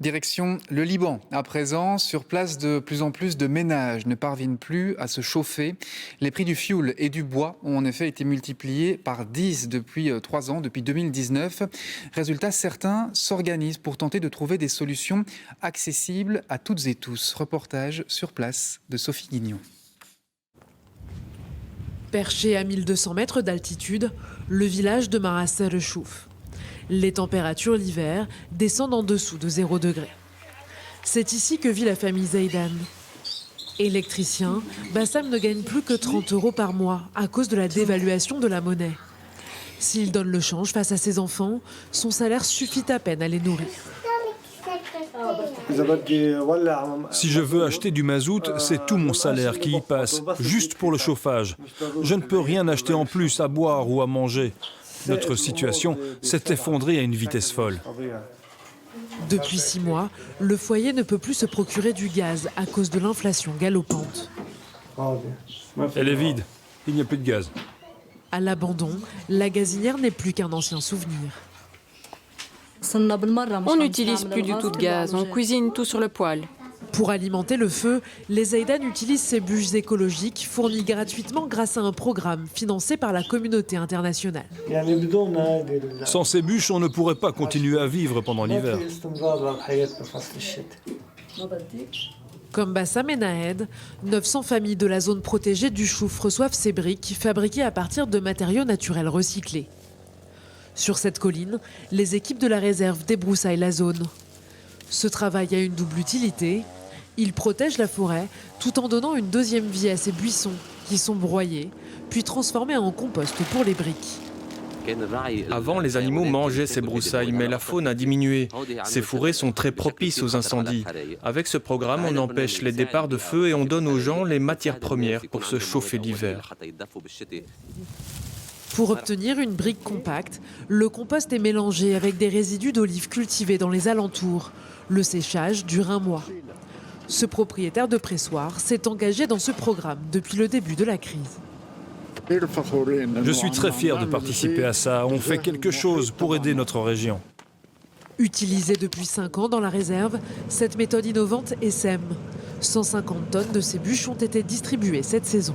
Direction le Liban. À présent, sur place, de plus en plus de ménages ne parviennent plus à se chauffer. Les prix du fioul et du bois ont en effet été multipliés par 10 depuis 3 ans, depuis 2019. Résultat, certains s'organisent pour tenter de trouver des solutions accessibles à toutes et tous. Reportage sur place de Sophie Guignon. Perché à 1200 mètres d'altitude, le village de Marasser chauffe. Les températures l'hiver descendent en dessous de 0 degré. C'est ici que vit la famille Zeidan. Électricien, Bassam ne gagne plus que 30 € par mois à cause de la dévaluation de la monnaie. S'il donne le change face à ses enfants, son salaire suffit à peine à les nourrir. Si je veux acheter du mazout, c'est tout mon salaire qui y passe, juste pour le chauffage. Je ne peux rien acheter en plus à boire ou à manger. Notre situation s'est effondrée à une vitesse folle. Depuis 6 mois, le foyer ne peut plus se procurer du gaz à cause de l'inflation galopante. Elle est vide, il n'y a plus de gaz. À l'abandon, la gazinière n'est plus qu'un ancien souvenir. On n'utilise plus du tout de gaz, on cuisine tout sur le poêle. Pour alimenter le feu, les Zeidan utilisent ces bûches écologiques fournies gratuitement grâce à un programme financé par la communauté internationale. Sans ces bûches, on ne pourrait pas continuer à vivre pendant l'hiver. Comme Bassam et Nahed, 900 familles de la zone protégée du Chouf reçoivent ces briques fabriquées à partir de matériaux naturels recyclés. Sur cette colline, les équipes de la réserve débroussaillent la zone. Ce travail a une double utilité. Il protège la forêt tout en donnant une deuxième vie à ces buissons qui sont broyés, puis transformés en compost pour les briques. Avant, les animaux mangeaient ces broussailles, mais la faune a diminué. Ces fourrés sont très propices aux incendies. Avec ce programme, on empêche les départs de feu et on donne aux gens les matières premières pour se chauffer l'hiver. Pour obtenir une brique compacte, le compost est mélangé avec des résidus d'olives cultivés dans les alentours. Le séchage dure 1 mois. Ce propriétaire de pressoir s'est engagé dans ce programme depuis le début de la crise. Je suis très fier de participer à ça. On fait quelque chose pour aider notre région. Utilisée depuis 5 ans dans la réserve, cette méthode innovante essaime. 150 tonnes de ces bûches ont été distribuées cette saison.